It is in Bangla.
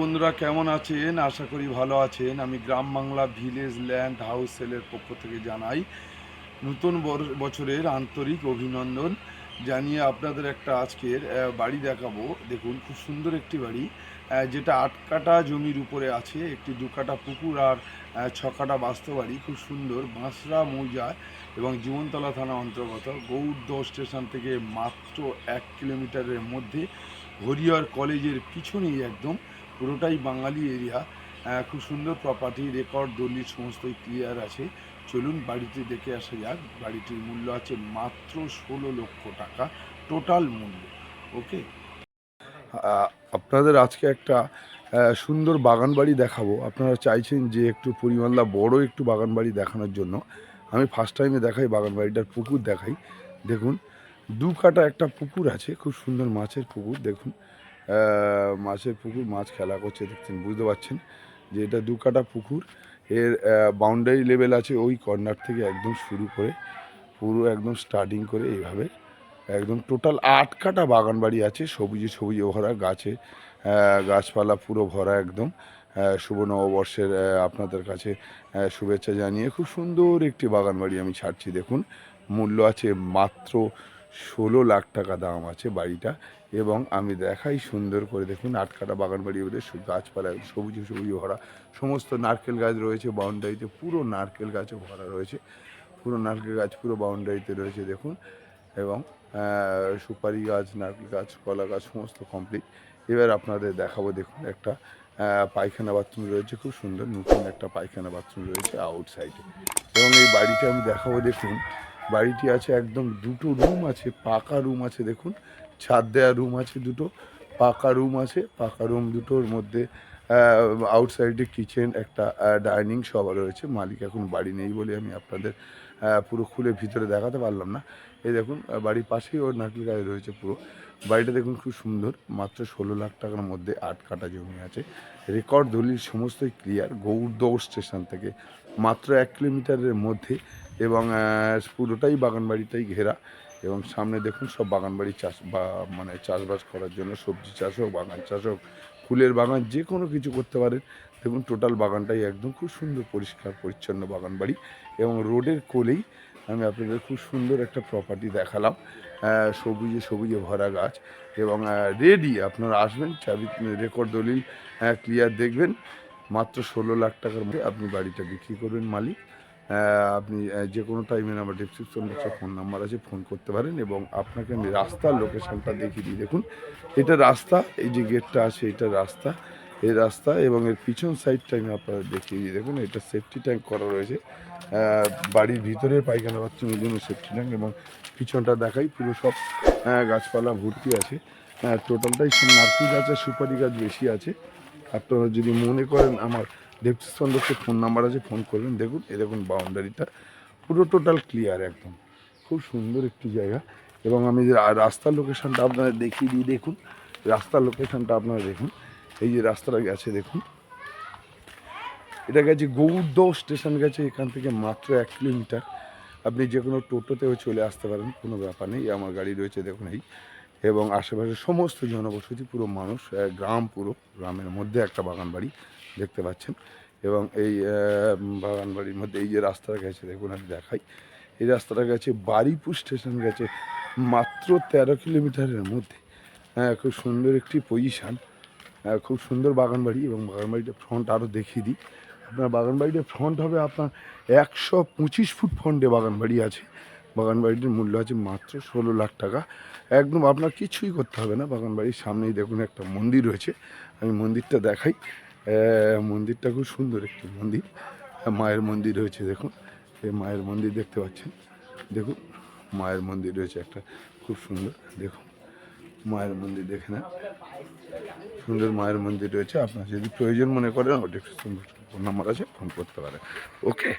বন্ধুরা কেমন আছেন? আশা করি ভালো আছেন। আমি গ্রাম বাংলা ভিলেজ ল্যান্ড হাউস সেলের পক্ষ থেকে জানাই নতুন বছরের আন্তরিক অভিনন্দন জানিয়ে আপনাদের একটা আজকের বাড়ি দেখাবো। দেখুন খুব সুন্দর একটি বাড়ি, যেটা ৮ কাঠা জমির উপরে আছে, একটি ২ কাঠা পুকুর আর ৬ কাঠা বাস্তু বাড়ি। খুব সুন্দর, বাঁশরা মৌজা এবং জীবনতলা থানা অন্তর্গত। গৌড়দহ স্টেশন থেকে মাত্র ১ কিলোমিটারের মধ্যে, হরিহর কলেজের পিছনেই একদম, পুরোটাই বাঙালি এরিয়া। খুব সুন্দর প্রপার্টি, রেকর্ড দলিল সমস্তই ক্লিয়ার আছে। চলুন বাড়িটি দেখে আসা যাক। বাড়িটির মূল্য আছে মাত্র ১৬ লক্ষ টাকা, টোটাল মূল্য। ওকে, আপনাদের আজকে একটা সুন্দর বাগান বাড়ি দেখাবো। আপনারা চাইছেন যে একটু পরিমাণটা বড় একটু বাগান বাড়ি দেখানোর জন্য। আমি ফার্স্ট টাইমে দেখাই বাগান বাড়িটার পুকুর দেখাই। দেখুন ২ কাঠা একটা পুকুর আছে, খুব সুন্দর মাছের পুকুর। দেখুন মাছের পুকুর, মাছ খেলা করছে, দেখছেন, বুঝতে পারছেন যে এটা ২ কাঠা পুকুর। এর বাউন্ডারি লেভেল আছে ওই কর্নার থেকে একদম শুরু করে পুরো একদম স্টার্টিং করে এইভাবে একদম টোটাল ৮ কাঠা বাগান বাড়ি আছে। সবুজে সবুজে ভরা, গাছে গাছপালা পুরো ভরা একদম। শুভ নববর্ষের আপনাদের কাছে শুভেচ্ছা জানিয়ে খুব সুন্দর একটি বাগান বাড়ি আমি ছাড়ছি। দেখুন মূল্য আছে মাত্র ১৬ লাখ টাকা দাম আছে বাড়িটা। এবং আমি দেখাই সুন্দর করে, দেখুন ৮ কাঠা বাগান বাড়ি, ওদের গাছপালা সবুজে সবুজে ভরা, সমস্ত নারকেল গাছ রয়েছে বাউন্ডারিতে, পুরো নারকেল গাছে ভরা রয়েছে, পুরো নারকেল গাছ পুরো বাউন্ডারিতে রয়েছে দেখুন। এবং সুপারি গাছ, নারকেল গাছ, কলা গাছ সমস্ত কমপ্লিট। এবার আপনাদের দেখাবো, দেখুন একটা পায়খানা বাথরুম রয়েছে, খুব সুন্দর নতুন একটা পায়খানা বাথরুম রয়েছে আউটসাইডে। এবং এই বাড়িটা আমি দেখাবো, দেখুন বাড়িটি আছে একদম ২টো রুম আছে, পাকা রুম আছে। দেখুন ছাদ দেওয়া রুম আছে, ২টো পাকা রুম আছে। পাকা রুম দুটোর মধ্যে আউটসাইডে কিচেন, একটা ডাইনিং সব রয়েছে। মালিক এখন বাড়ি নেই বলে আমি আপনাদের পুরো খুলে ভিতরে দেখাতে পারলাম না। এই দেখুন বাড়ির পাশেই ওর নারকেল গাছ রয়েছে পুরো। বাড়িটা দেখুন খুব সুন্দর, মাত্র ১৬ লাখ টাকার মধ্যে ৮ কাঠা জমি আছে, রেকর্ড দলিল সমস্তই ক্লিয়ার। গৌড়দহ স্টেশন থেকে মাত্র ১ কিলোমিটারের মধ্যে। এবং পুরোটাই বাগান বাড়িটাই ঘেরা। এবং সামনে দেখুন সব বাগান বাড়ি চাষ বা মানে চাষবাস করার জন্য, সবজি চাষ হোক, বাগান চাষ হোক, ফুলের বাগান, যে কোনো কিছু করতে পারেন। দেখুন টোটাল বাগানটাই একদম খুব সুন্দর পরিষ্কার পরিচ্ছন্ন বাগান বাড়ি। এবং রোডের কোলেই আমি আপনাদের খুব সুন্দর একটা প্রপার্টি দেখালাম, সবুজে সবুজে ভরা গাছ। এবং রেডি, আপনারা আসবেন, চাবি রেকর্ড দলিল ক্লিয়ার দেখবেন। মাত্র ১৬ লাখ টাকার মধ্যে আপনি বাড়িটা বিক্রি করবেন মালিক। আপনি যে কোনো টাইমে আমার ডিসক্রিপশন বক্সে ফোন নাম্বার আছে, ফোন করতে পারেন। এবং আপনাকে আমি রাস্তার লোকেশানটা দেখিয়ে দিই। দেখুন এটা রাস্তা, এই যে গেটটা আছে এটা রাস্তা, এই রাস্তা। এবং এর পিছন সাইডটা আমি আপনারা দেখিয়ে দিই। দেখুন এটা সেফটি ট্যাঙ্ক করা রয়েছে, বাড়ির ভিতরে পায়খানা বাথরুমের জন্য সেফটি ট্যাঙ্ক। এবং পিছনটা দেখাই, পুরো সব গাছপালা ভর্তি আছে। টোটালটাই সব নারকেল গাছ আর সুপারি গাছ বেশি আছে। আপনারা যদি মনে করেন, আমার ডেসক্রিপশন বক্সে ফোন নাম্বার আছে, ফোন করবেন। দেখুন এই দেখুন বাউন্ডারিটা পুরো টোটাল ক্লিয়ার একদম, খুব সুন্দর একটি জায়গা। এবং আমি যে রাস্তার লোকেশানটা আপনাদের দেখিয়ে দিই। দেখুন রাস্তার লোকেশানটা আপনারা দেখুন, এই যে রাস্তাটা গেছে দেখুন, এটা গেছে গৌড়দহ স্টেশন গেছে, এখান থেকে মাত্র ১ কিলোমিটার। আপনি যে কোনো টোটোতেও চলে আসতে পারেন, কোনো ব্যাপার নেই। আমার গাড়ি রয়েছে দেখুন এই। এবং আশেপাশে সমস্ত জনবসতি, পুরো মানুষ, গ্রাম, পুরো গ্রামের মধ্যে একটা বাগান বাড়ি দেখতে পাচ্ছেন। এবং এই বাগান বাড়ির মধ্যে এই যে রাস্তাটা গেছে দেখুন, আমি দেখাই। এই রাস্তাটা গেছে বারুইপুর স্টেশন গেছে মাত্র ১৩ কিলোমিটারের মধ্যে। খুব সুন্দর একটি পজিশান, খুব সুন্দর বাগান বাড়ি। এবং বাগান বাড়িটার ফ্রন্ট আরও দেখিয়ে দিই। আপনার বাগান বাড়িটার ফ্রন্ট হবে আপনার ১২৫ ফুট ফ্রন্টে বাগান বাড়ি আছে। বাগান বাড়িটির মূল্য আছে মাত্র ১৬ লাখ টাকা। একদম আপনার কিছুই করতে হবে না। বাগান বাড়ির সামনেই দেখুন একটা মন্দির রয়েছে, আমি মন্দিরটা দেখাই। মন্দিরটা খুব সুন্দর একটি মন্দির, মায়ের মন্দির রয়েছে দেখুন। এই মায়ের মন্দির দেখতে পাচ্ছেন, দেখুন মায়ের মন্দির রয়েছে একটা, খুব সুন্দর। দেখুন মায়ের মন্দির দেখে নেন, সুন্দর মায়ের মন্দির রয়েছে। আপনার যদি প্রয়োজন মনে করেন, ওটা ফোন নাম্বার আছে, ফোন করতে পারেন। ওকে।